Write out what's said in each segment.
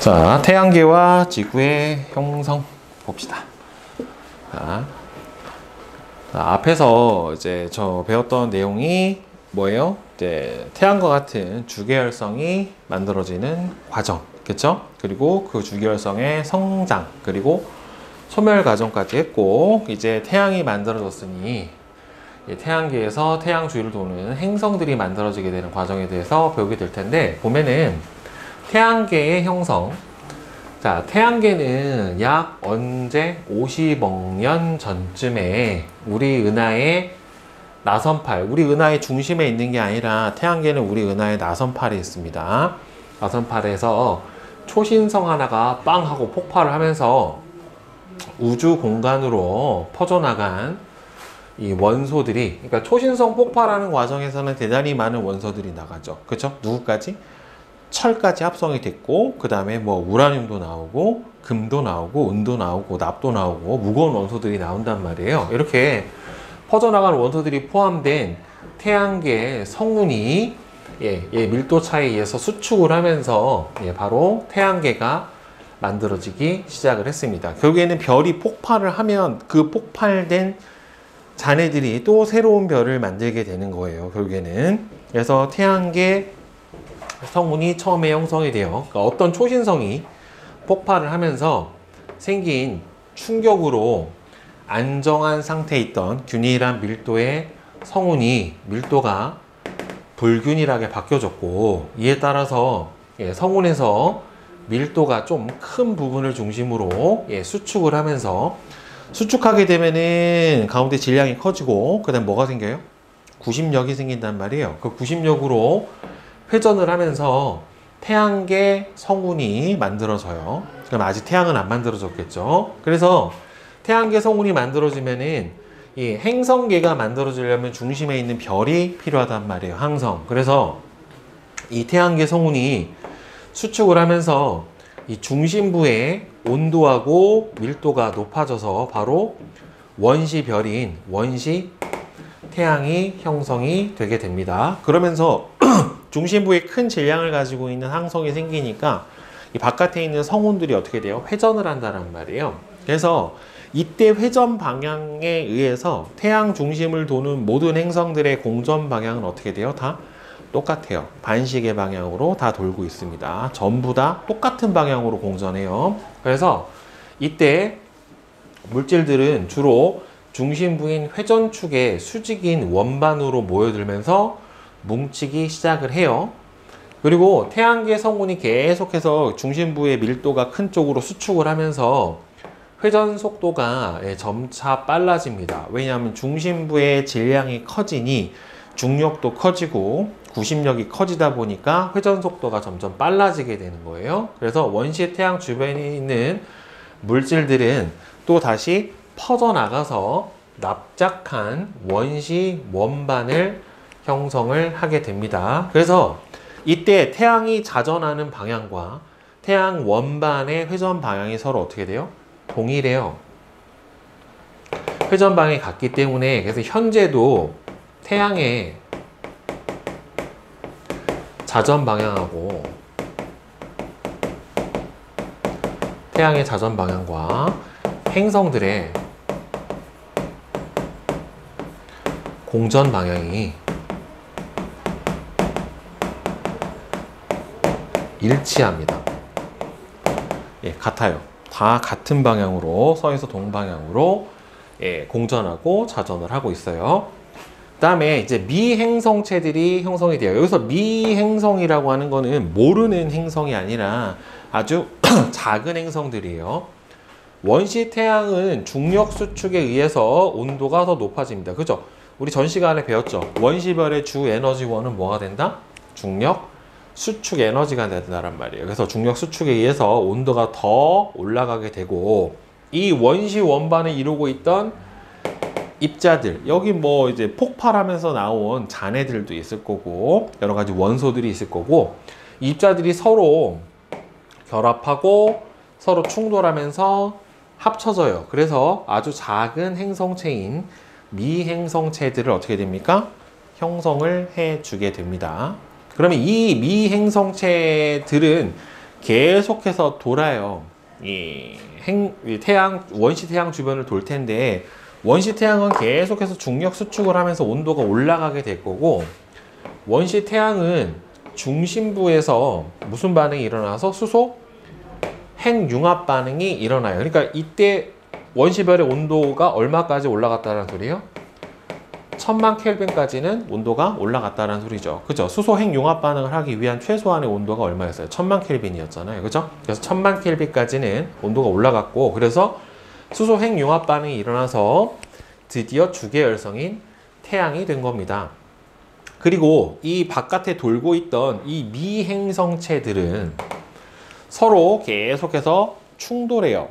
자, 태양계와 지구의 형성 봅시다. 자, 앞에서 이제 저 배웠던 내용이 뭐예요? 이제 태양과 같은 주계열성이 만들어지는 과정, 그쵸? 그리고 그 주계열성의 성장, 그리고 소멸 과정까지 했고, 이제 태양이 만들어졌으니 태양계에서 태양 주위를 도는 행성들이 만들어지게 되는 과정에 대해서 배우게 될 텐데, 보면은 태양계의 형성. 자, 태양계는 약 언제 50억 년 전쯤에 우리 은하의 나선팔, 우리 은하의 중심에 있는 게 아니라 태양계는 우리 은하의 나선팔에 있습니다. 나선팔에서 초신성 하나가 빵 하고 폭발을 하면서 우주 공간으로 퍼져나간 이 원소들이, 그러니까 초신성 폭발하는 과정에서는 대단히 많은 원소들이 나가죠. 그렇죠? 누구까지? 철까지 합성이 됐고, 그 다음에 뭐 우라늄도 나오고, 금도 나오고, 은도 나오고, 납도 나오고, 무거운 원소들이 나온단 말이에요. 이렇게 퍼져나가는 원소들이 포함된 태양계의 성운이 밀도 차이에 의해서 수축을 하면서 바로 태양계가 만들어지기 시작을 했습니다. 결국에는 별이 폭발을 하면 그 폭발된 잔해들이 또 새로운 별을 만들게 되는 거예요, 결국에는. 그래서 태양계 성운이 처음에 형성이 돼요. 그러니까 어떤 초신성이 폭발을 하면서 생긴 충격으로 안정한 상태에 있던 균일한 밀도의 성운이 밀도가 불균일하게 바뀌어졌고, 이에 따라서 성운에서 밀도가 좀 큰 부분을 중심으로 수축을 하면서, 수축하게 되면은 가운데 질량이 커지고, 그 다음 뭐가 생겨요? 구심력이 생긴단 말이에요. 그 구심력으로 회전을 하면서 태양계 성운이 만들어져요. 그럼 아직 태양은 안 만들어졌겠죠. 그래서 태양계 성운이 만들어지면은 이 행성계가 만들어지려면 중심에 있는 별이 필요하단 말이에요, 항성. 그래서 이 태양계 성운이 수축을 하면서 이 중심부의 온도하고 밀도가 높아져서 바로 원시별인 원시 태양이 형성이 되게 됩니다. 그러면서 중심부에 큰 질량을 가지고 있는 항성이 생기니까 이 바깥에 있는 성운들이 어떻게 돼요? 회전을 한다는 말이에요. 그래서 이때 회전 방향에 의해서 태양 중심을 도는 모든 행성들의 공전 방향은 어떻게 돼요? 다 똑같아요. 반시계 방향으로 다 돌고 있습니다. 전부 다 똑같은 방향으로 공전해요. 그래서 이때 물질들은 주로 중심부인 회전축의 수직인 원반으로 모여들면서 뭉치기 시작을 해요. 그리고 태양계 성운이 계속해서 중심부의 밀도가 큰 쪽으로 수축을 하면서 회전 속도가 점차 빨라집니다. 왜냐하면 중심부의 질량이 커지니 중력도 커지고 구심력이 커지다 보니까 회전 속도가 점점 빨라지게 되는 거예요. 그래서 원시 태양 주변에 있는 물질들은 또 다시 퍼져나가서 납작한 원시 원반을 형성을 하게 됩니다. 그래서 이때 태양이 자전하는 방향과 태양 원반의 회전 방향이 서로 어떻게 돼요? 동일해요. 회전 방향이 같기 때문에, 그래서 현재도 태양의 자전 방향하고 태양의 자전 방향과 행성들의 공전 방향이 일치합니다. 같아요. 다 같은 방향으로, 서에서 동방향으로 공전하고 자전을 하고 있어요. 그 다음에 이제 미행성체들이 형성이 돼요. 여기서 미행성이라고 하는 거는 모르는 행성이 아니라 아주 작은 행성들이에요. 원시 태양은 중력 수축에 의해서 온도가 더 높아집니다. 그죠? 우리 전 시간에 배웠죠? 원시별의 주 에너지원은 뭐가 된다? 중력 수축 에너지가 된다는 말이에요. 그래서 중력 수축에 의해서 온도가 더 올라가게 되고, 이 원시 원반을 이루고 있던 입자들, 여기 뭐 이제 폭발하면서 나온 잔해들도 있을 거고, 여러 가지 원소들이 있을 거고, 이 입자들이 서로 결합하고 서로 충돌하면서 합쳐져요. 그래서 아주 작은 행성체인 미행성체들을 어떻게 됩니까? 형성을 해주게 됩니다. 그러면 이 미행성체들은 계속해서 돌아요. 이 태양, 원시 태양 주변을 돌 텐데, 원시 태양은 계속해서 중력 수축을 하면서 온도가 올라가게 될 거고, 원시 태양은 중심부에서 무슨 반응이 일어나서 수소 핵융합 반응이 일어나요. 그러니까 이때 원시별의 온도가 얼마까지 올라갔다는 소리예요? 1000만 켈빈까지는 온도가 올라갔다는 소리죠. 그죠? 수소 핵융합 반응을 하기 위한 최소한의 온도가 얼마였어요? 1000만 켈빈이었잖아요. 그죠? 그래서 1000만 켈빈까지는 온도가 올라갔고, 그래서 수소 핵융합 반응이 일어나서 드디어 주계열성인 태양이 된 겁니다. 그리고 이 바깥에 돌고 있던 이 미행성체들은 서로 계속해서 충돌해요.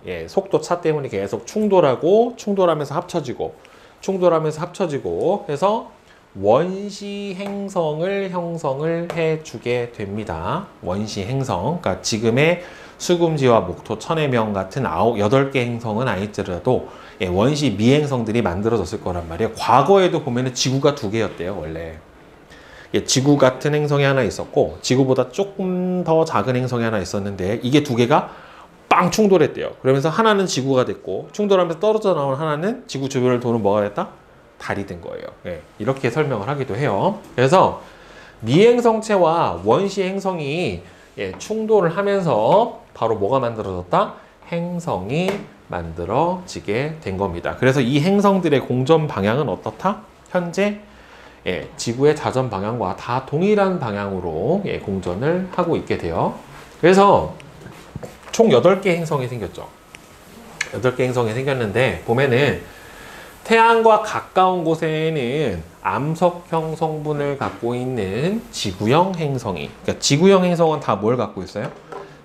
예, 속도 차 때문에 계속 충돌하면서 합쳐지고 해서 원시 행성을 형성을 해주게 됩니다. 원시 행성. 그러니까 지금의 수금지와 목토, 천해명 같은 8개 행성은 아니더라도 예, 원시 미행성들이 만들어졌을 거란 말이에요. 과거에도 보면은 지구가 2개였대요, 원래. 예, 지구 같은 행성이 하나 있었고, 지구보다 조금 더 작은 행성이 하나 있었는데, 이게 2개가 빵 충돌했대요. 그러면서 하나는 지구가 됐고, 충돌하면서 떨어져 나온 하나는 지구 주변을 도는 뭐가 됐다? 달이 된 거예요. 예, 이렇게 설명을 하기도 해요. 그래서 미행성체와 원시 행성이 예, 충돌을 하면서 바로 뭐가 만들어졌다? 행성이 만들어지게 된 겁니다. 그래서 이 행성들의 공전 방향은 어떻다? 현재 예, 지구의 자전 방향과 다 동일한 방향으로 예, 공전을 하고 있게 돼요. 그래서 총 8개 행성이 생겼죠. 8개 행성이 생겼는데 보면은 태양과 가까운 곳에는 암석형 성분을 갖고 있는 지구형 행성이, 그러니까 지구형 행성은 다 뭘 갖고 있어요?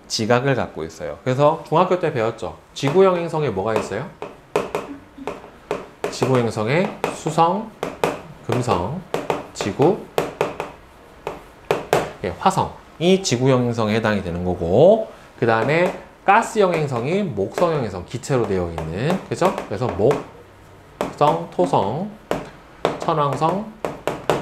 지각을 갖고 있어요. 그래서 중학교 때 배웠죠. 지구형 행성에 뭐가 있어요? 지구 행성에 수성, 금성, 지구, 예, 화성이 지구형 행성에 해당이 되는 거고, 그 다음에 가스형 행성이 목성형 행성, 기체로 되어 있는, 그죠? 그래서 목성, 토성, 천왕성,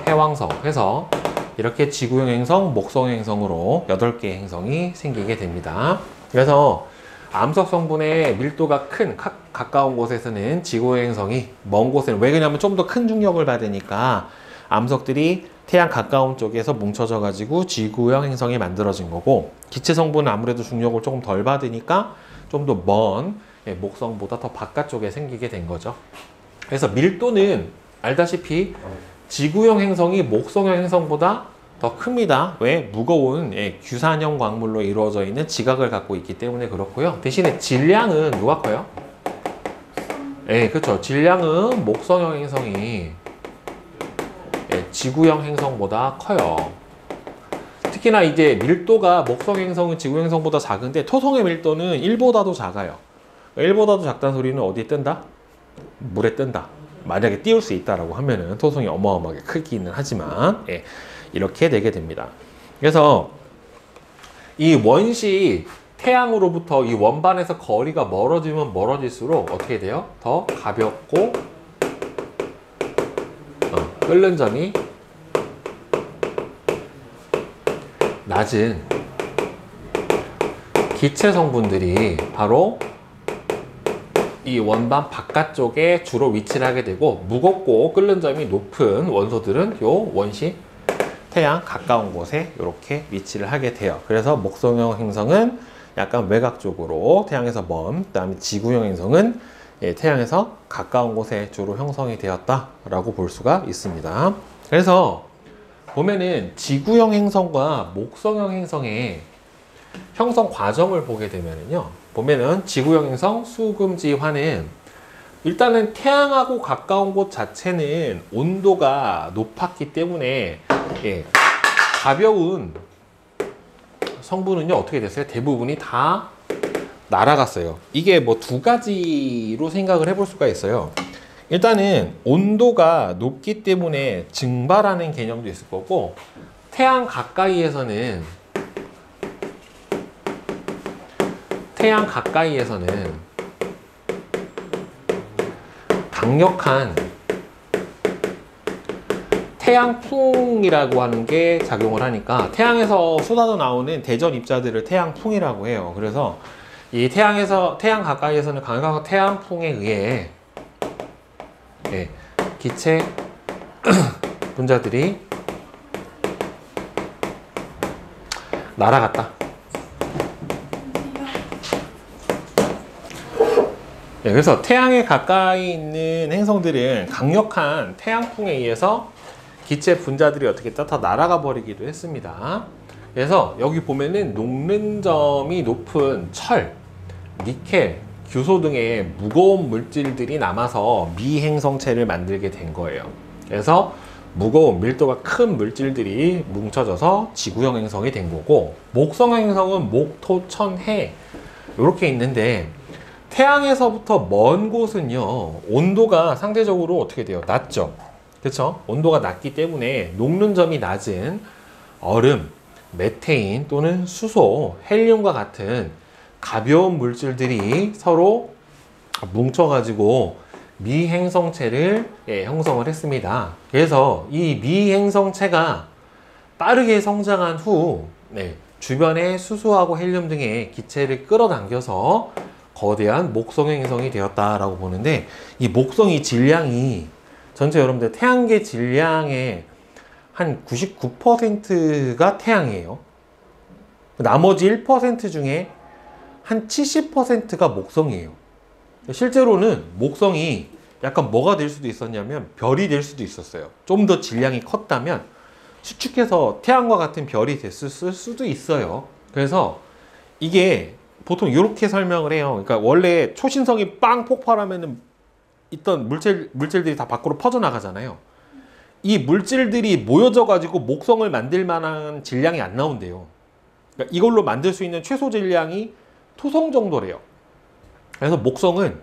해왕성 해서 이렇게 지구형 행성, 목성형 행성으로 8개의 행성이 생기게 됩니다. 그래서 암석 성분의 밀도가 큰 가까운 곳에서는 지구형 행성이, 먼 곳에는, 왜 그러냐면 좀 더 큰 중력을 받으니까 암석들이 태양 가까운 쪽에서 뭉쳐져 가지고 지구형 행성이 만들어진 거고, 기체 성분은 아무래도 중력을 조금 덜 받으니까 좀 더 먼 목성보다 더 바깥쪽에 생기게 된 거죠. 그래서 밀도는 알다시피 지구형 행성이 목성형 행성보다 더 큽니다. 왜? 무거운 규산형 광물로 이루어져 있는 지각을 갖고 있기 때문에 그렇고요. 대신에 질량은 누가 커요? 그렇죠. 질량은 목성형 행성이 지구형 행성보다 커요. 특히나 이제 밀도가 목성 행성은 지구 행성보다 작은데 토성의 밀도는 1보다도 작아요. 1보다도 작다는 소리는 어디에 뜬다? 물에 뜬다. 만약에 띄울 수 있다라고 하면은 토성이 어마어마하게 크기는 하지만 이렇게 되게 됩니다. 그래서 이 원시 태양으로부터 이 원반에서 거리가 멀어지면 멀어질수록 어떻게 돼요? 더 가볍고 끓는 점이 낮은 기체 성분들이 바로 이 원반 바깥쪽에 주로 위치를 하게 되고, 무겁고 끓는 점이 높은 원소들은 요 원시 태양 가까운 곳에 이렇게 위치를 하게 돼요. 그래서 목성형 행성은 약간 외곽 쪽으로 태양에서 먼, 그 다음에 지구형 행성은 태양에서 가까운 곳에 주로 형성이 되었다라고 볼 수가 있습니다. 그래서 보면은 지구형 행성과 목성형 행성의 형성 과정을 보게 되면은요, 보면은 지구형 행성 수금지화는 일단은 태양하고 가까운 곳 자체는 온도가 높았기 때문에 가벼운 성분은요 어떻게 됐어요? 대부분이 다 날아갔어요. 이게 뭐 2가지로 생각을 해볼 수가 있어요. 일단은 온도가 높기 때문에 증발하는 개념도 있을 거고, 태양 가까이에서는 강력한 태양풍이라고 하는 게 작용을 하니까 태양에서 쏟아져 나오는 대전 입자들을 태양풍이라고 해요. 그래서 이 태양 가까이에서는 강력한 태양풍에 의해 기체 분자들이 날아갔다. 그래서 태양에 가까이 있는 행성들은 강력한 태양풍에 의해서 기체 분자들이 어떻게 다 날아가 버리기도 했습니다. 그래서 여기 보면은 녹는 점이 높은 철, 니켈, 규소 등의 무거운 물질들이 남아서 미행성체를 만들게 된 거예요. 그래서 무거운 밀도가 큰 물질들이 뭉쳐져서 지구형 행성이 된 거고, 목성 행성은 목, 토, 천, 해 이렇게 있는데, 태양에서부터 먼 곳은요 온도가 상대적으로 어떻게 돼요? 낮죠. 그렇죠? 온도가 낮기 때문에 녹는 점이 낮은 얼음, 메테인 또는 수소, 헬륨과 같은 가벼운 물질들이 서로 뭉쳐가지고 미행성체를 형성을 했습니다. 그래서 이 미행성체가 빠르게 성장한 후 주변의 수소하고 헬륨 등의 기체를 끌어당겨서 거대한 목성의 행성이 되었다라고 보는데, 이 목성이 질량이 전체 여러분들 태양계 질량의 한 99%가 태양이에요. 나머지 1% 중에 한 70%가 목성이에요. 실제로는 목성이 약간 뭐가 될 수도 있었냐면 별이 될 수도 있었어요. 좀 더 질량이 컸다면 수축해서 태양과 같은 별이 됐을 수도 있어요. 그래서 이게 보통 이렇게 설명을 해요. 그러니까 원래 초신성이 빵 폭발하면은 있던 물질들이 다 밖으로 퍼져나가잖아요. 이 물질들이 모여져 가지고 목성을 만들 만한 질량이 안 나온대요. 그러니까 이걸로 만들 수 있는 최소 질량이 토성 정도래요. 그래서 목성은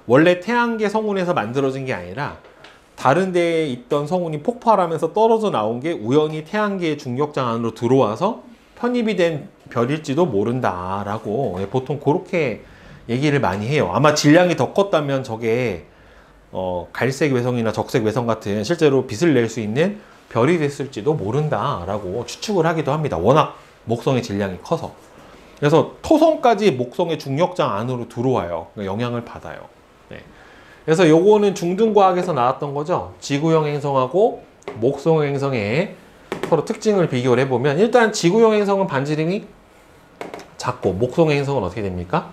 원래 태양계 성운에서 만들어진 게 아니라 다른 데에 있던 성운이 폭발하면서 떨어져 나온 게 우연히 태양계의 중력장 안으로 들어와서 편입이 된 별일지도 모른다라고 보통 그렇게 얘기를 많이 해요. 아마 질량이 더 컸다면 저게 갈색 외성이나 적색 외성 같은 실제로 빛을 낼 수 있는 별이 됐을지도 모른다라고 추측을 하기도 합니다. 워낙 목성의 질량이 커서. 그래서 토성까지 목성의 중력장 안으로 들어와요. 영향을 받아요. 그래서 요거는 중등과학에서 나왔던 거죠. 지구형 행성하고 목성 행성의 서로 특징을 비교를 해보면, 일단 지구형 행성은 반지름이 작고 목성 행성은 어떻게 됩니까?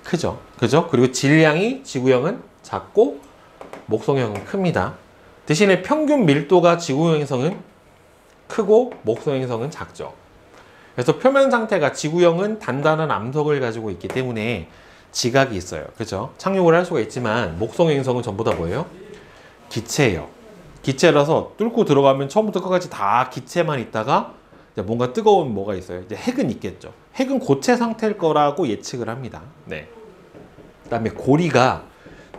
크죠. 그죠? 그리고 질량이 지구형은 작고 목성형은 큽니다. 대신에 평균 밀도가 지구형 행성은 크고 목성 행성은 작죠. 그래서 표면 상태가 지구형은 단단한 암석을 가지고 있기 때문에 지각이 있어요. 그죠? 착륙을 할 수가 있지만 목성 행성은 전부 다 뭐예요? 기체예요. 기체라서 뚫고 들어가면 처음부터 끝까지 다 기체만 있다가 이제 뭔가 뜨거운 뭐가 있어요. 이제 핵은 있겠죠. 핵은 고체 상태일 거라고 예측을 합니다. 그다음에 고리가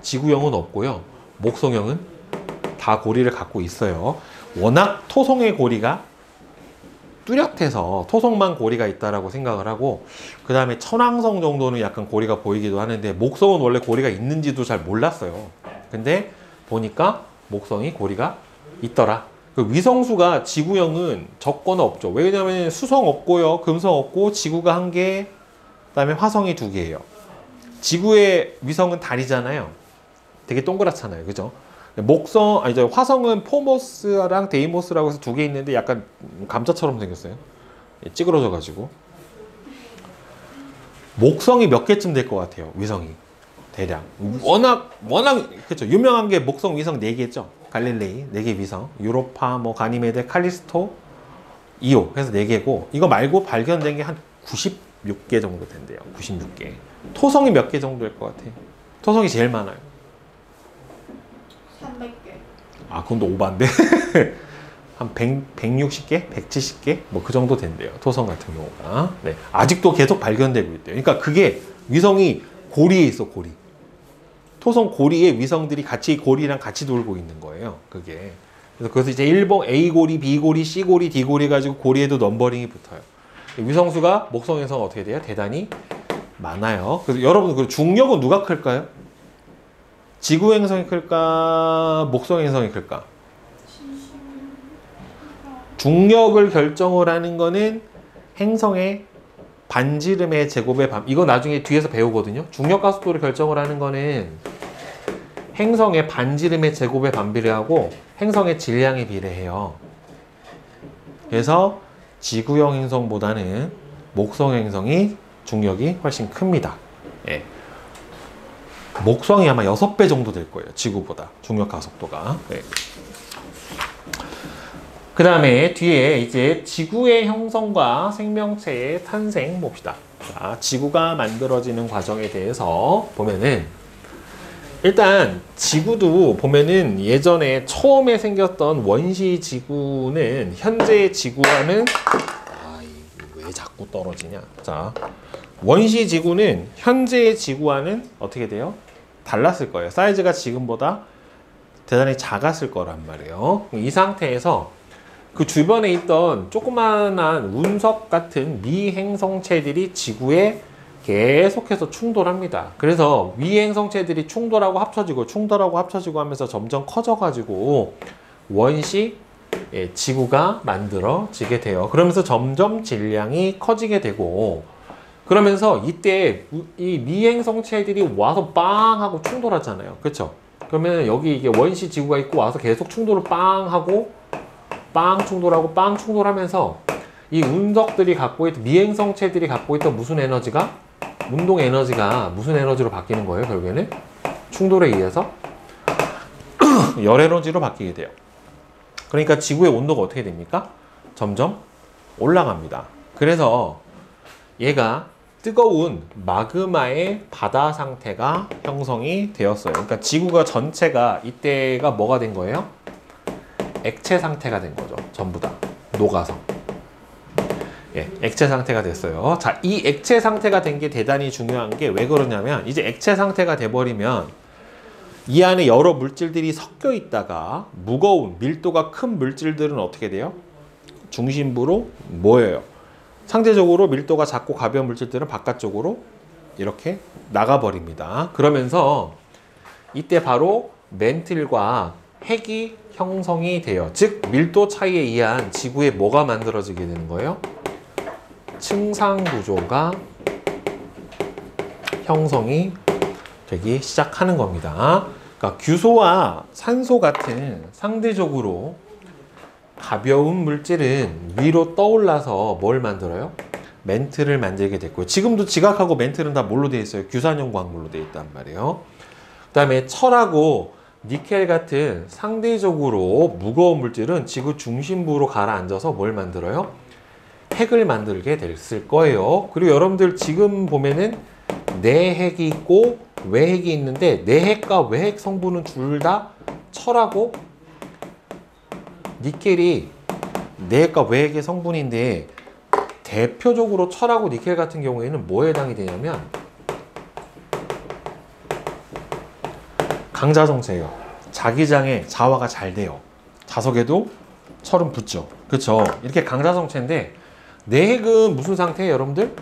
지구형은 없고요. 목성형은 다 고리를 갖고 있어요. 워낙 토성의 고리가 뚜렷해서 토성만 고리가 있다라고 생각을 하고, 그 다음에 천왕성 정도는 약간 고리가 보이기도 하는데 목성은 원래 고리가 있는지도 잘 몰랐어요. 근데 보니까 목성이 고리가 있더라. 그 위성수가 지구형은 적거나 없죠. 왜냐면 수성 없고요, 금성 없고, 지구가 1개, 그다음에 화성이 2개예요. 지구의 위성은 달이잖아요. 되게 동그랗잖아요, 그죠? 화성은 포모스랑 데이모스라고 해서 2개 있는데 약간 감자처럼 생겼어요. 찌그러져가지고. 목성이 몇 개쯤 될 것 같아요, 위성이. 대략. 워낙, 그렇죠. 유명한 게 목성 위성 4개죠. 갈릴레이, 4개 위성. 유로파, 가니메데, 칼리스토, 이오. 해서 4개고, 이거 말고 발견된 게 한 96개 정도 된대요. 96개. 토성이 몇 개 정도일 것 같아요? 토성이 제일 많아요. 300개. 아, 그건 또 오반데? 한 160개? 170개? 그 정도 된대요. 토성 같은 경우가. 아직도 계속 발견되고 있대요. 그러니까 그게 위성이 고리에 있어, 고리. 토성 고리에 위성들이 고리랑 같이 돌고 있는 거예요. 그게. 그래서 이제 A 고리, B 고리, C 고리, D 고리 가지고 고리에도 넘버링이 붙어요. 위성수가 목성 행성 어떻게 돼요? 대단히 많아요. 그래서 여러분, 그 중력은 누가 클까요? 지구 행성이 클까? 목성 행성이 클까? 중력을 결정을 하는 거는 행성의 반지름의 제곱의 이거 나중에 뒤에서 배우거든요. 중력 가속도를 결정을 하는 거는 행성의 반지름의 제곱에 반비례하고 행성의 질량에 비례해요. 그래서 지구형 행성보다는 목성 행성이 중력이 훨씬 큽니다. 예. 목성이 아마 6배 정도 될 거예요. 지구보다 중력 가속도가. 네. 그 다음에 뒤에 이제 지구의 형성과 생명체의 탄생 봅시다. 자, 지구가 만들어지는 과정에 대해서 보면은 일단 지구도 보면은 예전에 처음에 생겼던 원시 지구는 현재 지구와는 왜 자꾸 떨어지냐. 자, 원시 지구는 현재의 지구와는 어떻게 돼요? 달랐을 거예요. 사이즈가 지금보다 대단히 작았을 거란 말이에요. 이 상태에서 그 주변에 있던 조그만한 운석 같은 미행성체들이 지구에 계속해서 충돌합니다. 그래서 미행성체들이 충돌하고 합쳐지고 하면서 점점 커져가지고 원시 지구가 만들어지게 돼요. 그러면서 점점 질량이 커지게 되고, 그러면서 이때 이 미행성체들이 와서 빵 하고 충돌하잖아요. 그렇죠? 그러면 여기 이게 원시 지구가 있고 와서 계속 충돌을 빵 하고 빵 충돌하고 빵 충돌하면서 이 운석들이 갖고 있던 미행성체들이 갖고 있던 무슨 에너지가 운동 에너지가 무슨 에너지로 바뀌는 거예요? 결국에는 충돌에 의해서 열 에너지로 바뀌게 돼요. 그러니까 지구의 온도가 어떻게 됩니까? 점점 올라갑니다. 그래서 얘가 뜨거운 마그마의 바다 상태가 형성이 되었어요. 그러니까 지구가 전체가 이때가 뭐가 된 거예요? 액체 상태가 된 거죠. 전부 다 녹아서. 예, 액체 상태가 됐어요. 자, 이 액체 상태가 된 게 대단히 중요한 게 왜 그러냐면, 이제 액체 상태가 돼버리면 이 안에 여러 물질들이 섞여 있다가 무거운 밀도가 큰 물질들은 어떻게 돼요? 중심부로 모여요. 상대적으로 밀도가 작고 가벼운 물질들은 바깥쪽으로 이렇게 나가버립니다. 그러면서 이때 바로 맨틀과 핵이 형성이 돼요. 즉 밀도 차이에 의한 지구에 뭐가 만들어지게 되는 거예요? 층상 구조가 형성이 되기 시작하는 겁니다. 그러니까 규소와 산소 같은 상대적으로 가벼운 물질은 위로 떠올라서 뭘 만들어요? 멘틀을 만들게 됐고요. 지금도 지각하고 멘틀은 다 뭘로 되어 있어요? 규산용 광물로 되어 있단 말이에요. 그 다음에 철하고 니켈 같은 상대적으로 무거운 물질은 지구 중심부로 가라앉아서 뭘 만들어요? 핵을 만들게 됐을 거예요. 그리고 여러분들 지금 보면은 내핵이 있고 외핵이 있는데, 내핵과 외핵 성분은 둘 다 철하고 니켈이 내핵과 외핵의 성분인데, 대표적으로 철하고 니켈 같은 경우에는 뭐에 해당이 되냐면 강자성체예요. 자기장에 자화가 잘 돼요. 자석에도 철은 붙죠. 그쵸? 이렇게 강자성체인데, 내핵은 무슨 상태예요, 여러분들?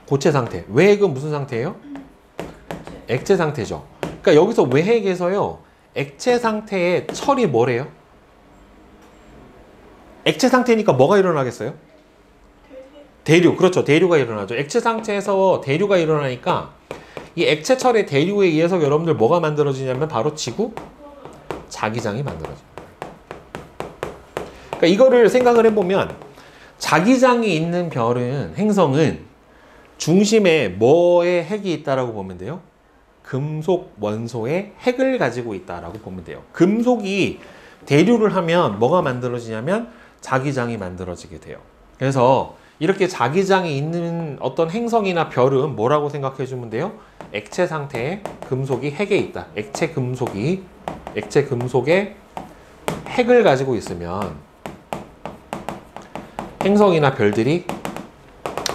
고체 상태. 외핵은 무슨 상태예요? 액체 상태죠. 그러니까 여기서 외핵에서요, 액체 상태의 철이 뭐래요? 액체 상태니까 뭐가 일어나겠어요? 대류. 그렇죠. 대류가 일어나죠. 액체 상태에서 대류가 일어나니까 이 액체철의 대류에 의해서 여러분들 뭐가 만들어지냐면 바로 지구 자기장이 만들어져요. 그러니까 이거를 생각을 해보면, 자기장이 있는 별은, 행성은 중심에 뭐의 핵이 있다라고 보면 돼요? 금속 원소의 핵을 가지고 있다라고 보면 돼요. 금속이 대류를 하면 뭐가 만들어지냐면 자기장이 만들어지게 돼요. 그래서 이렇게 자기장이 있는 어떤 행성이나 별은 뭐라고 생각해 주면 돼요? 액체 상태의 금속이 핵에 있다. 액체 금속의 핵을 가지고 있으면 행성이나 별들이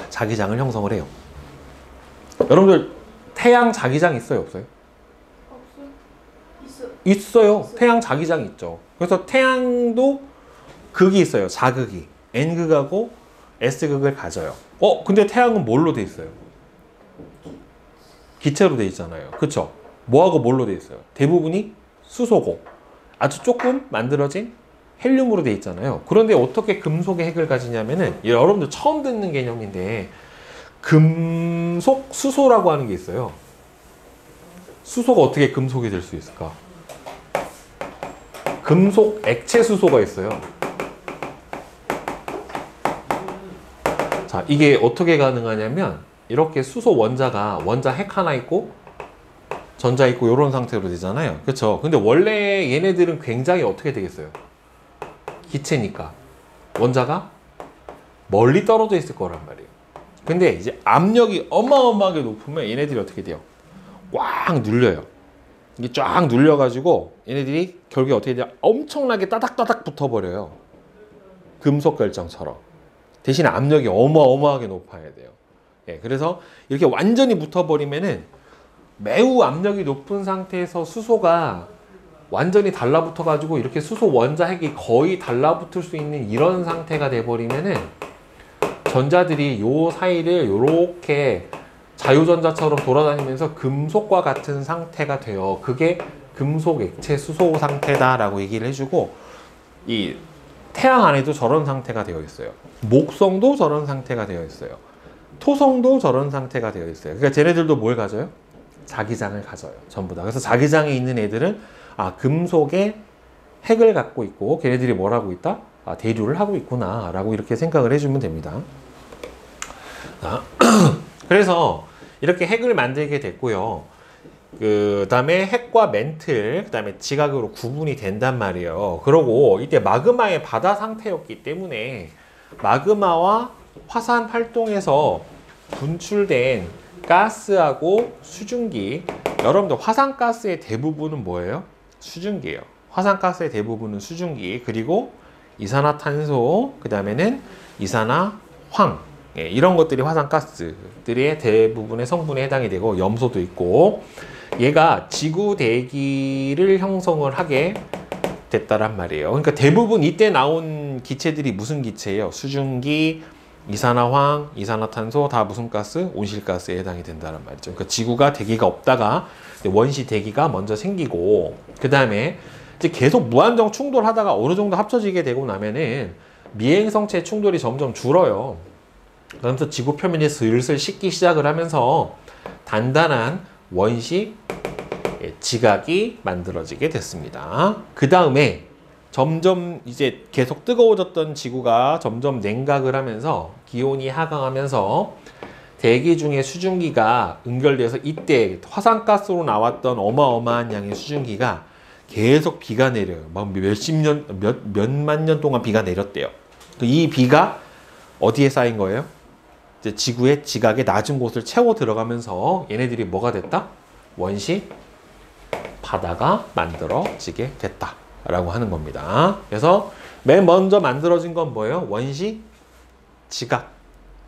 자기장을 형성을 해요. 여러분들 태양 자기장 있어요, 없어요? 없어요. 있어요. 태양 자기장 있죠. 그래서 태양도 극이 있어요. 자극이. N극하고 S극을 가져요. 근데 태양은 뭘로 돼 있어요? 기체로 돼 있잖아요. 그쵸? 뭐하고 뭘로 돼 있어요? 대부분이 수소고 아주 조금 만들어진 헬륨으로 돼 있잖아요. 그런데 어떻게 금속의 핵을 가지냐면은, 여러분들 처음 듣는 개념인데, 금속 수소라고 하는 게 있어요. 수소가 어떻게 금속이 될 수 있을까? 금속 액체 수소가 있어요. 자, 이게 어떻게 가능하냐면, 이렇게 수소 원자 핵 하나 있고 전자 있고 이런 상태로 되잖아요. 그렇죠? 근데 원래 얘네들은 굉장히 어떻게 되겠어요? 기체니까 원자가 멀리 떨어져 있을 거란 말이에요. 근데 이제 압력이 어마어마하게 높으면 얘네들이 어떻게 돼요? 꽉 눌려요. 이게 쫙 눌려가지고 얘네들이 결국에 어떻게 돼요? 엄청나게 따닥따닥 붙어버려요. 금속 결정처럼. 대신에 압력이 어마어마하게 높아야 돼요. 예, 그래서 이렇게 완전히 붙어버리면은 매우 압력이 높은 상태에서 수소가 완전히 달라붙어가지고 이렇게 수소 원자 핵이 거의 달라붙을 수 있는 이런 상태가 돼버리면은 전자들이 요 사이를 이렇게 자유전자처럼 돌아다니면서 금속과 같은 상태가 돼요. 그게 금속 액체 수소 상태다라고 얘기를 해주고, 이 태양 안에도 저런 상태가 되어 있어요. 목성도 저런 상태가 되어 있어요. 토성도 저런 상태가 되어 있어요. 그러니까 쟤네들도 뭘 가져요? 자기장을 가져요. 전부 다. 그래서 자기장에 있는 애들은 금속의 핵을 갖고 있고 걔네들이 뭘 하고 있다? 대류를 하고 있구나 라고 이렇게 생각을 해주면 됩니다. 그래서 이렇게 핵을 만들게 됐고요. 그 다음에 핵과 멘틀, 그 다음에 지각으로 구분이 된단 말이에요. 그러고 이때 마그마의 바다 상태였기 때문에 마그마와 화산 활동에서 분출된 가스하고 수증기, 여러분들 화산가스의 대부분은 뭐예요? 수증기예요. 화산가스의 대부분은 수증기, 그리고 이산화탄소, 그 다음에는 이산화황, 예, 이런 것들이 화산가스들의 대부분의 성분에 해당이 되고 염소도 있고, 얘가 지구 대기를 형성을 하게 됐다란 말이에요. 그러니까 대부분 이때 나온 기체들이 무슨 기체예요? 수증기, 이산화황, 이산화탄소 다 무슨 가스? 온실가스에 해당이 된다는 말이죠. 그러니까 지구가 대기가 없다가 원시 대기가 먼저 생기고, 그 다음에 이제 계속 무한정 충돌하다가 어느 정도 합쳐지게 되고 나면은 미행성체 충돌이 점점 줄어요. 그러면서 지구 표면이 슬슬 식기 시작을 하면서 단단한 원시 지각이 만들어지게 됐습니다. 그 다음에 점점 이제 계속 뜨거워졌던 지구가 점점 냉각을 하면서 기온이 하강하면서 대기 중에 수증기가 응결돼서 이때 화산가스로 나왔던 어마어마한 양의 수증기가 계속 비가 내려요. 막 몇만 년 동안 비가 내렸대요. 이 비가 어디에 쌓인 거예요? 이제 지구의 지각의 낮은 곳을 채워 들어가면서 얘네들이 뭐가 됐다? 원시 바다가 만들어지게 됐다 라고 하는 겁니다. 그래서 맨 먼저 만들어진 건 뭐예요? 원시 지각,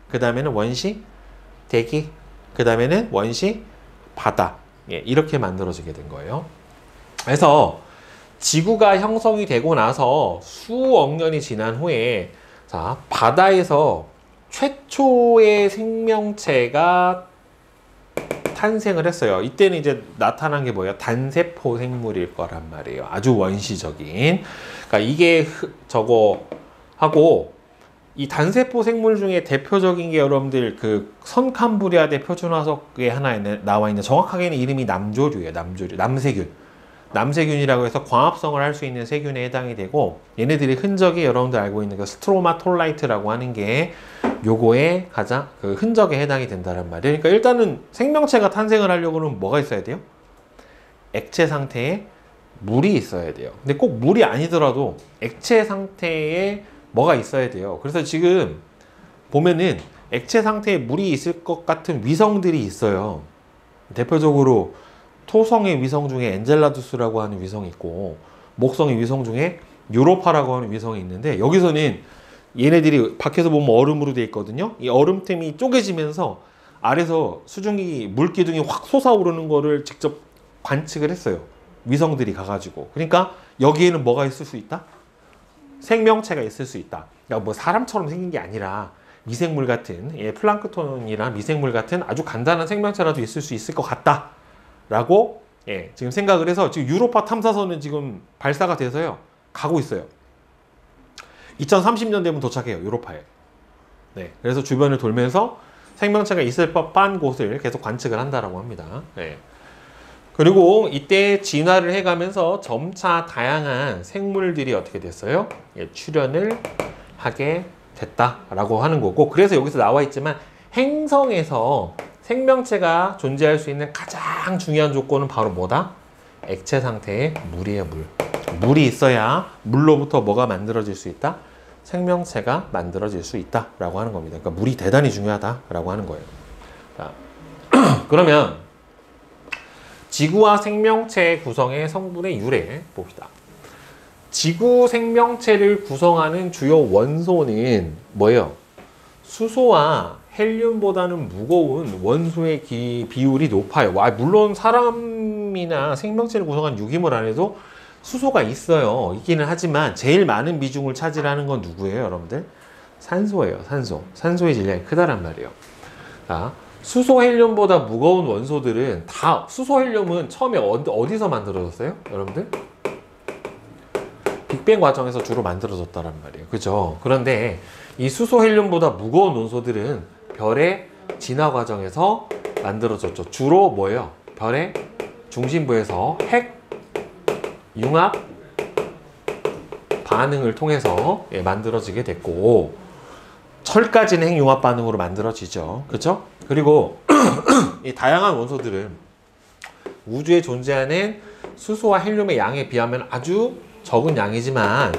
그 다음에는 원시 대기, 그 다음에는 원시 바다, 예, 이렇게 만들어지게 된 거예요. 그래서 지구가 형성이 되고 나서 수억 년이 지난 후에, 자, 바다에서 최초의 생명체가 탄생을 했어요. 이때는 이제 나타난 게 뭐예요? 단세포 생물일 거란 말이에요. 아주 원시적인. 그러니까 이게 저거 하고, 이 단세포 생물 중에 대표적인 게 여러분들 그 선캄브리아대 표준화석에 하나 나와 있는, 정확하게는 이름이 남조류예요. 남조류, 남세균. 남세균이라고 해서 광합성을 할 수 있는 세균에 해당이 되고, 얘네들이 흔적이 여러분들 알고 있는 그 스트로마톨라이트라고 하는 게 요거에 가장 그 흔적에 해당이 된다는 말이에요. 그러니까 일단은 생명체가 탄생을 하려고는 뭐가 있어야 돼요? 액체 상태에 물이 있어야 돼요. 근데 꼭 물이 아니더라도 액체 상태에 뭐가 있어야 돼요. 그래서 지금 보면은 액체 상태에 물이 있을 것 같은 위성들이 있어요. 대표적으로 토성의 위성 중에 엔젤라두스라고 하는 위성이 있고, 목성의 위성 중에 유로파라고 하는 위성이 있는데, 여기서는 얘네들이 밖에서 보면 얼음으로 되어 있거든요. 이 얼음 틈이 쪼개지면서 아래서 수증기 물기둥이 확 솟아오르는 거를 직접 관측을 했어요. 위성들이 가가지고. 그러니까 여기에는 뭐가 있을 수 있다? 생명체가 있을 수 있다. 그러니까 뭐 사람처럼 생긴 게 아니라 미생물 같은, 예, 플랑크톤이나 미생물 같은 아주 간단한 생명체라도 있을 수 있을 것 같다 라고, 예, 지금 생각을 해서 지금 유로파 탐사선은 지금 발사가 돼서요 가고 있어요. 2030년 되면 도착해요. 유로파에. 네. 그래서 주변을 돌면서 생명체가 있을 법한 곳을 계속 관측을 한다라고 합니다. 네. 그리고 이때 진화를 해가면서 점차 다양한 생물들이 어떻게 됐어요? 예, 출현을 하게 됐다라고 하는 거고, 그래서 여기서 나와 있지만 행성에서 생명체가 존재할 수 있는 가장 중요한 조건은 바로 뭐다? 액체 상태의 물이에요, 물. 물이 있어야 물로부터 뭐가 만들어질 수 있다? 생명체가 만들어질 수 있다라고 하는 겁니다. 그러니까 물이 대단히 중요하다라고 하는 거예요. 자, 그러면 지구와 생명체 구성의 성분의 유래 봅시다. 지구 생명체를 구성하는 주요 원소는 뭐예요? 수소와 헬륨보다는 무거운 원소의 비율이 높아요. 물론 사람이나 생명체를 구성한 유기물 안에도 수소가 있어요. 있기는 하지만 제일 많은 비중을 차지하는 건 누구예요, 여러분들? 산소예요, 산소. 산소의 질량이 크다란 말이에요. 자, 수소, 헬륨보다 무거운 원소들은 다, 수소, 헬륨은 처음에 어디서 만들어졌어요? 여러분들? 빅뱅 과정에서 주로 만들어졌다란 말이에요. 그죠? 그런데 이 수소, 헬륨보다 무거운 원소들은 별의 진화 과정에서 만들어졌죠. 주로 뭐예요? 별의 중심부에서 핵 융합 반응을 통해서 만들어지게 됐고, 철까지는 핵융합 반응으로 만들어지죠. 그렇죠? 그리고 이 다양한 원소들은 우주에 존재하는 수소와 헬륨의 양에 비하면 아주 적은 양이지만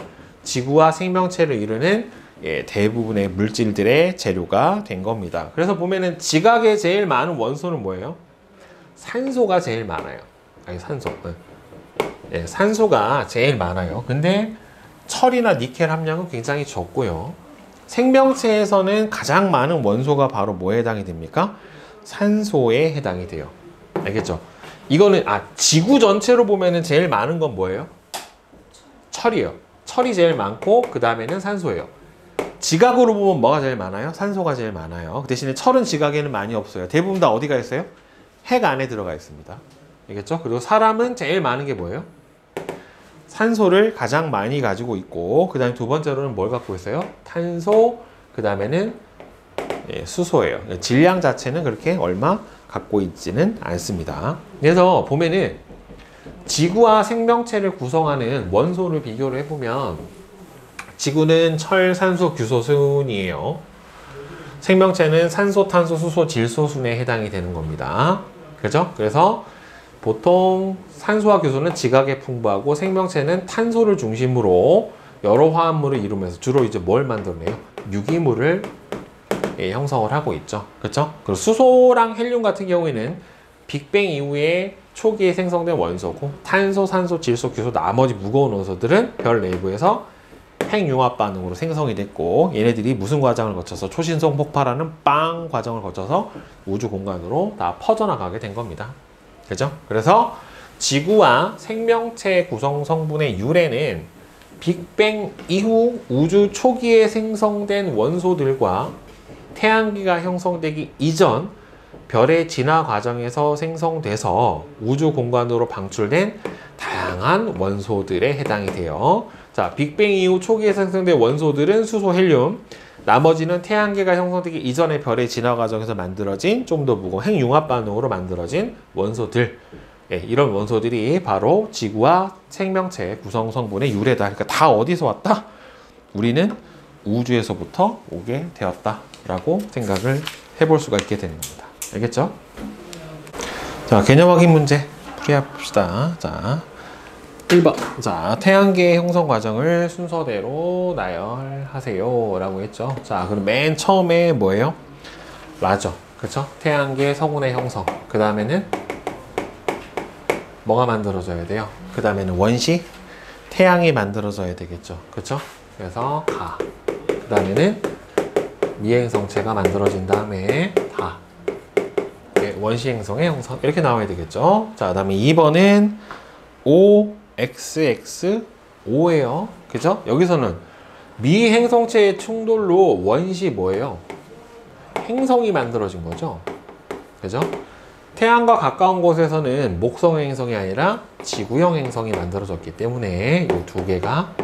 지구와 생명체를 이루는 대부분의 물질들의 재료가 된 겁니다. 그래서 보면은 지각에 제일 많은 원소는 뭐예요? 산소가 제일 많아요. 아니, 산소. 네, 산소가 제일 많아요. 근데 철이나 니켈 함량은 굉장히 적고요. 생명체에서는 가장 많은 원소가 바로 뭐에 해당이 됩니까? 산소에 해당이 돼요. 알겠죠? 이거는 지구 전체로 보면은 제일 많은 건 뭐예요? 철이에요. 철이 제일 많고 그 다음에는 산소예요. 지각으로 보면 뭐가 제일 많아요? 산소가 제일 많아요. 그 대신에 철은 지각에는 많이 없어요. 대부분 다 어디가 있어요? 핵 안에 들어가 있습니다. 알겠죠? 그리고 사람은 제일 많은 게 뭐예요? 산소를 가장 많이 가지고 있고, 그 다음에 두 번째로는 뭘 갖고 있어요? 탄소, 그 다음에는 수소예요. 질량 자체는 그렇게 얼마 갖고 있지는 않습니다. 그래서 보면은 지구와 생명체를 구성하는 원소를 비교를 해보면 지구는 철, 산소, 규소 순이에요. 생명체는 산소, 탄소, 수소, 질소 순에 해당이 되는 겁니다. 그죠? 그래서 보통 산소와 규소는 지각에 풍부하고 생명체는 탄소를 중심으로 여러 화합물을 이루면서 주로 이제 뭘 만들어내요? 유기물을 형성을 하고 있죠. 그렇죠? 그리고 수소랑 헬륨 같은 경우에는 빅뱅 이후에 초기에 생성된 원소고, 탄소, 산소, 질소, 규소 나머지 무거운 원소들은 별 내부에서 핵융합 반응으로 생성이 됐고, 얘네들이 무슨 과정을 거쳐서 초신성 폭발하는 빵 과정을 거쳐서 우주 공간으로 다 퍼져나가게 된 겁니다. 그죠? 그래서 지구와 생명체 구성 성분의 유래는 빅뱅 이후 우주 초기에 생성된 원소들과 태양계가 형성되기 이전 별의 진화 과정에서 생성돼서 우주 공간으로 방출된 다양한 원소들에 해당이 돼요. 자, 빅뱅 이후 초기에 생성된 원소들은 수소, 헬륨, 나머지는 태양계가 형성되기 이전의 별의 진화 과정에서 만들어진 좀 더 무거운 핵융합 반응으로 만들어진 원소들. 이런 원소들이 바로 지구와 생명체 구성 성분의 유래다. 그러니까 다 어디서 왔다? 우리는 우주에서부터 오게 되었다라고 생각을 해볼 수가 있게 되는 겁니다. 알겠죠? 자, 개념 확인 문제 풀이해봅시다. 자, 1번. 자, 태양계 형성 과정을 순서대로 나열하세요 라고 했죠. 자, 그럼 맨 처음에 뭐예요? 라죠. 그쵸? 태양계 성운의 형성. 그 다음에는 뭐가 만들어져야 돼요? 그 다음에는 원시? 태양이 만들어져야 되겠죠. 그쵸? 그래서 가. 그 다음에는 미행성체가 만들어진 다음에 다. 원시 행성의 형성. 이렇게 나와야 되겠죠. 자, 그 다음에 2번은 O, XX, O예요. 그죠? 여기서는 미행성체의 충돌로 원시 뭐예요? 행성이 만들어진 거죠. 그죠? 태양과 가까운 곳에서는 목성 행성이 아니라 지구형 행성이 만들어졌기 때문에 이 두 개가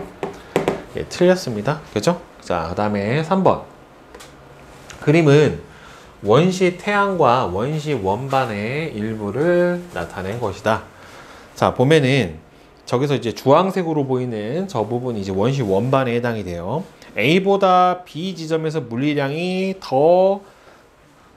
예, 틀렸습니다. 그죠? 자, 그 다음에 3번. 그림은 원시 태양과 원시 원반의 일부를 나타낸 것이다. 자, 보면은 저기서 이제 주황색으로 보이는 저 부분이 이제 원시 원반에 해당이 돼요. A보다 B 지점에서 물리량이 더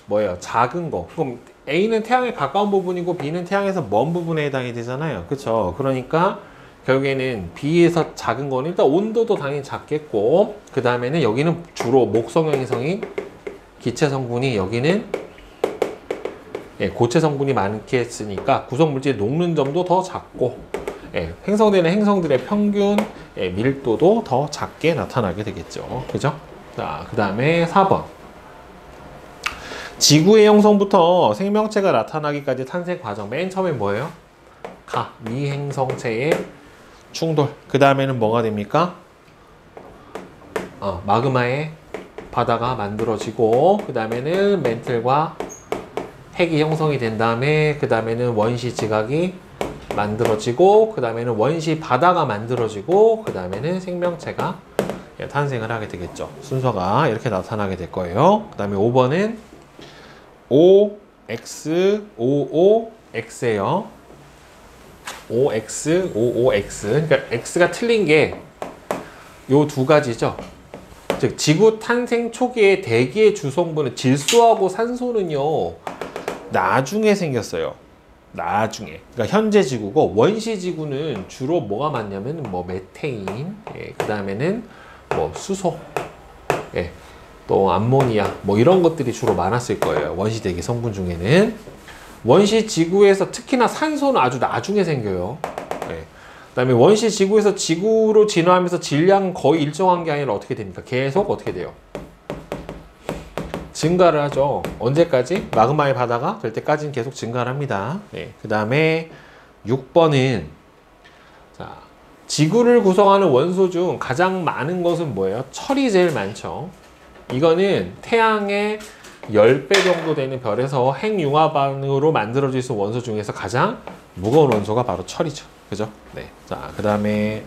뭐예요? 작은 거. 그럼 A는 태양에 가까운 부분이고 B는 태양에서 먼 부분에 해당이 되잖아요. 그쵸? 그러니까 결국에는 B에서 작은 거는 일단 온도도 당연히 작겠고, 그 다음에는 여기는 주로 목성형 이성인 기체 성분이, 여기는 예, 고체 성분이 많겠으니까 구성 물질이 녹는 점도 더 작고, 예, 생성되는 행성들의 평균 예, 밀도도 더 작게 나타나게 되겠죠. 그죠? 자, 그 다음에 4번. 지구의 형성부터 생명체가 나타나기까지 탄생 과정. 맨 처음에 뭐예요? 미행성체의 충돌. 그 다음에는 뭐가 됩니까? 마그마의 바다가 만들어지고, 그 다음에는 멘틀과 핵이 형성이 된 다음에, 그 다음에는 원시 지각이 만들어지고, 그 다음에는 원시 바다가 만들어지고, 그 다음에는 생명체가 탄생을 하게 되겠죠. 순서가 이렇게 나타나게 될 거예요. 그 다음에 5번은 OX, OOX예요. OX, OOX. 그러니까 X가 틀린 게 요 두 가지죠. 즉 지구 탄생 초기의 대기의 주성분은 질소하고 산소는요 나중에 생겼어요. 나중에. 그러니까 현재 지구고, 원시 지구는 주로 뭐가 많냐면 뭐 메테인, 예, 그 다음에는 뭐 수소, 예, 또 암모니아, 뭐 이런 것들이 주로 많았을 거예요. 원시 대기 성분 중에는. 원시 지구에서 특히나 산소는 아주 나중에 생겨요. 예. 그 다음에 원시 지구에서 지구로 진화하면서 질량은 거의 일정한 게 아니라 어떻게 됩니까? 계속 어떻게 돼요? 증가를 하죠. 언제까지? 마그마의 바다가 될 때까지는 계속 증가를 합니다. 네. 그 다음에 6번은 자, 지구를 구성하는 원소 중 가장 많은 것은 뭐예요? 철이 제일 많죠. 이거는 태양의 10배 정도 되는 별에서 핵융합으로 만들어질 수 있는 원소 중에서 가장 무거운 원소가 바로 철이죠. 그죠? 네. 자, 그 다음에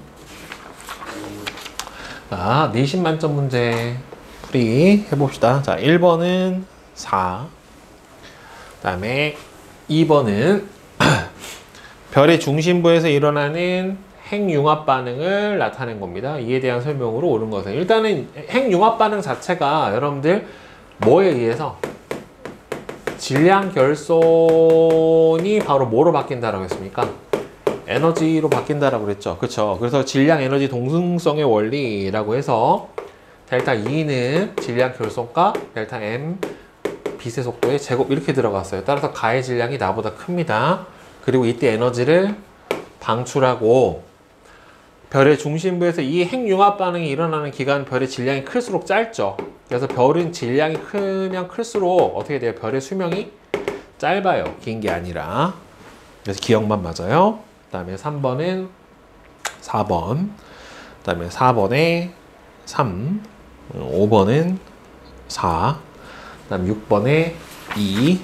내신 만점 문제 풀이 해봅시다. 자, 1번은 4. 그 다음에 2번은 별의 중심부에서 일어나는 핵융합 반응을 나타낸 겁니다. 이에 대한 설명으로 옳은 것은, 일단은 핵융합 반응 자체가 여러분들 뭐에 의해서 질량 결손이 바로 뭐로 바뀐다라고 했습니까? 에너지로 바뀐다라고 그랬죠. 그렇죠? 그래서 질량 에너지 동등성의 원리라고 해서 델타 E는 질량 결손과 델타 M 빛의 속도의 제곱 이렇게 들어갔어요. 따라서 가의 질량이 나보다 큽니다. 그리고 이때 에너지를 방출하고, 별의 중심부에서 이 핵융합 반응이 일어나는 기간, 별의 질량이 클수록 짧죠. 그래서 별은 질량이 크면 클수록 어떻게 돼요? 별의 수명이 짧아요. 긴 게 아니라. 그래서 기억만 맞아요. 그 다음에 3번은 4번. 그 다음에 4번에 3. 5번은 4. 그 다음에 6번에 2.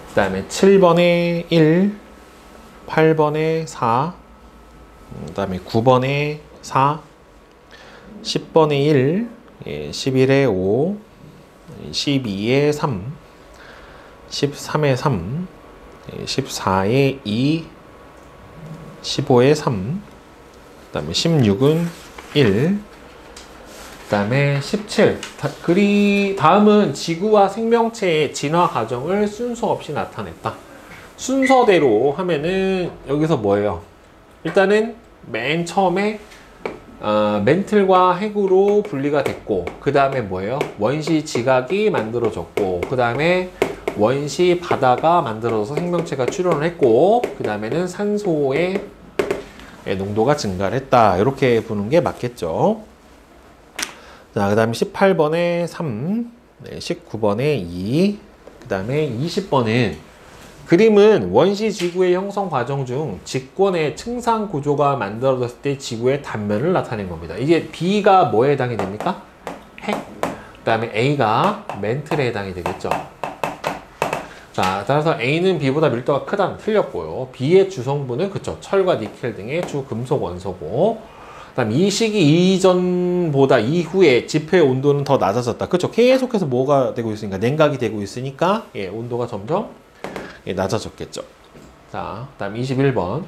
그 다음에 7번에 1. 8번에 4. 그 다음에 9번에 4, 10번에 1, 11에 5, 12에 3, 13에 3, 14에 2, 15에 3, 그 다음에 16은 1, 그 다음에 17. 다음은 지구와 생명체의 진화 과정을 순서 없이 나타냈다. 순서대로 하면은 여기서 뭐예요? 일단은 맨 처음에 멘틀과 핵으로 분리가 됐고, 그 다음에 뭐예요? 원시 지각이 만들어졌고, 그 다음에 원시 바다가 만들어져서 생명체가 출현을 했고, 그 다음에는 산소의 농도가 증가를 했다. 이렇게 보는 게 맞겠죠. 자, 그 다음에 18번에 3, 19번에 2, 그 다음에 20번은 그림은 원시 지구의 형성 과정 중 직권의 층상 구조가 만들어졌을 때 지구의 단면을 나타낸 겁니다. 이게 B가 뭐에 해당이 됩니까? 핵. 그 다음에 A가 멘틀에 해당이 되겠죠. 자, 따라서 A는 B보다 밀도가 크다는 틀렸고요. B의 주성분은 그쵸, 철과 니켈 등의 주 금속 원소고, 그다음 이 시기 이전보다 이후에 지표의 온도는 더 낮아졌다. 그렇죠? 계속해서 뭐가 되고 있으니까 냉각이 되고 있으니까 예, 온도가 점점 예, 낮아졌겠죠. 자, 그다음 21번.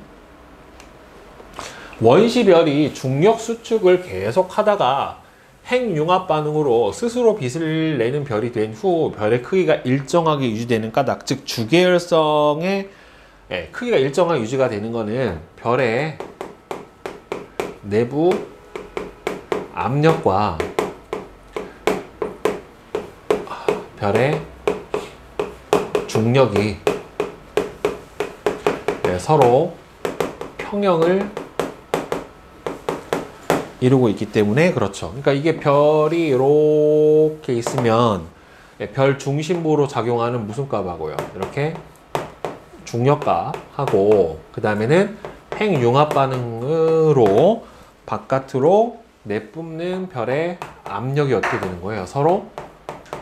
원시별이 중력 수축을 계속 하다가 핵융합 반응으로 스스로 빛을 내는 별이 된 후 별의 크기가 일정하게 유지되는 까닭, 즉 주계열성의 예, 크기가 일정하게 유지가 되는 거는 별의 내부 압력과 별의 중력이 예, 서로 평형을 이루고 있기 때문에 그렇죠. 그러니까 이게 별이 이렇게 있으면 별 중심부로 작용하는 무슨 값하고요? 이렇게 중력값하고 그 다음에는 핵융합 반응으로 바깥으로 내뿜는 별의 압력이 어떻게 되는 거예요? 서로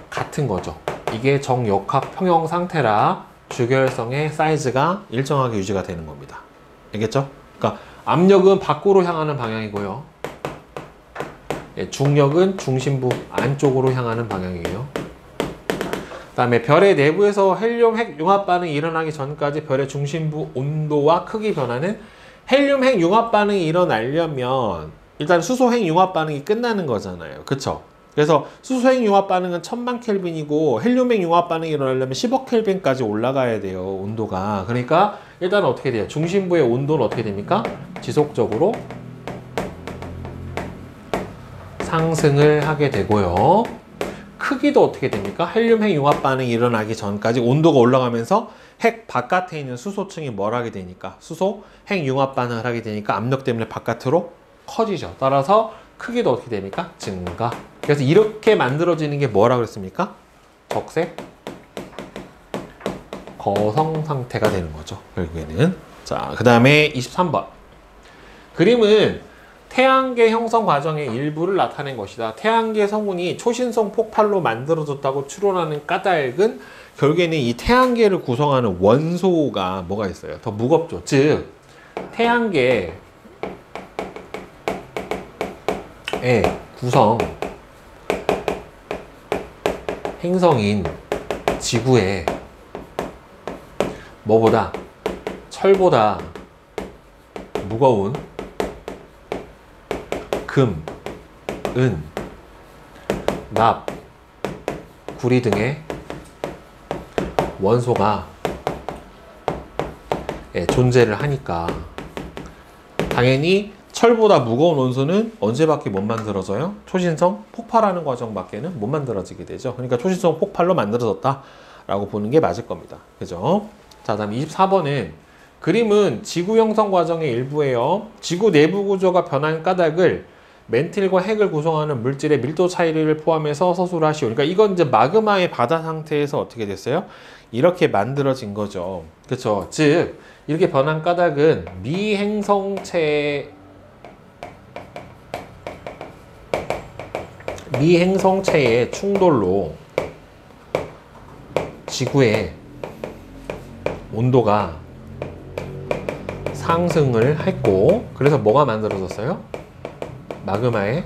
같은 거죠. 이게 정역학 평형 상태라 주결성의 사이즈가 일정하게 유지가 되는 겁니다. 알겠죠? 그러니까 압력은 밖으로 향하는 방향이고요. 중력은 중심부 안쪽으로 향하는 방향이에요. 그 다음에 별의 내부에서 헬륨 핵 융합 반응이 일어나기 전까지 별의 중심부 온도와 크기 변화는 헬륨 핵 융합 반응이 일어나려면 일단 수소 핵 융합 반응이 끝나는 거잖아요. 그쵸? 그래서 수소 핵 융합 반응은 1000만 켈빈이고 헬륨 핵 융합 반응이 일어나려면 10억 켈빈까지 올라가야 돼요. 온도가. 그러니까 일단 어떻게 돼요? 중심부의 온도는 어떻게 됩니까? 지속적으로 상승을 하게 되고요. 크기도 어떻게 됩니까? 헬륨 핵 융합 반응이 일어나기 전까지 온도가 올라가면서 핵 바깥에 있는 수소층이 뭘 하게 되니까 수소 핵 융합 반응을 하게 되니까 압력 때문에 바깥으로 커지죠. 따라서 크기도 어떻게 됩니까? 증가. 그래서 이렇게 만들어지는 게 뭐라고 그랬습니까? 적색 거성 상태가 되는 거죠. 결국에는. 자, 그 다음에 23번. 그림은 태양계 형성 과정의 일부를 나타낸 것이다. 태양계 성운이 초신성 폭발로 만들어졌다고 추론하는 까닭은 결국에는 이 태양계를 구성하는 원소가 뭐가 있어요? 더 무겁죠. 즉 태양계의 구성 행성인 지구에 뭐보다 철보다 무거운 금, 은, 납, 구리 등의 원소가 존재를 하니까 당연히 철보다 무거운 원소는 언제밖에 못 만들어져요? 초신성 폭발하는 과정밖에는 못 만들어지게 되죠. 그러니까 초신성 폭발로 만들어졌다 라고 보는 게 맞을 겁니다. 그죠? 자, 다음 24번은 그림은 지구 형성 과정의 일부예요. 지구 내부 구조가 변한 까닭을 멘틸과 핵을 구성하는 물질의 밀도 차이를 포함해서 서술하시오. 그러니까 이건 이제 마그마의 바다 상태에서 어떻게 됐어요? 이렇게 만들어진 거죠. 그렇죠? 즉 이렇게 변한 까닭은 미행성체의 충돌로 지구의 온도가 상승을 했고, 그래서 뭐가 만들어졌어요? 마그마의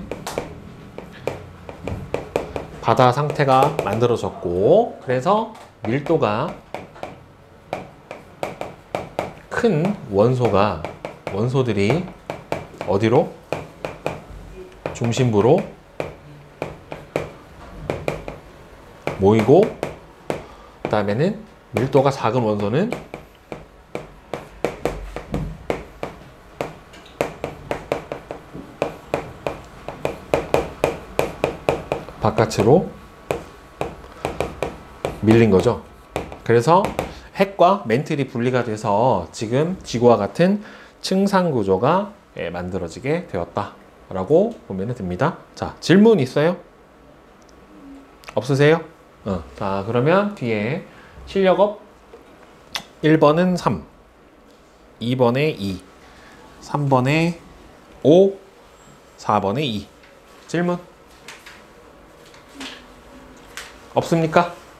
바다 상태가 만들어졌고, 그래서 밀도가 큰 원소들이 어디로? 중심부로 모이고, 그 다음에는 밀도가 작은 원소는 바깥으로 밀린 거죠. 그래서 핵과 멘틀이 분리가 돼서 지금 지구와 같은 층상 구조가 만들어지게 되었다라고 보면 됩니다. 자, 질문 있어요? 없으세요? 자, 그러면 뒤에 실력업 1번은 3, 2번에 2, 3번에 5, 4번에 2. 질문 없습니까?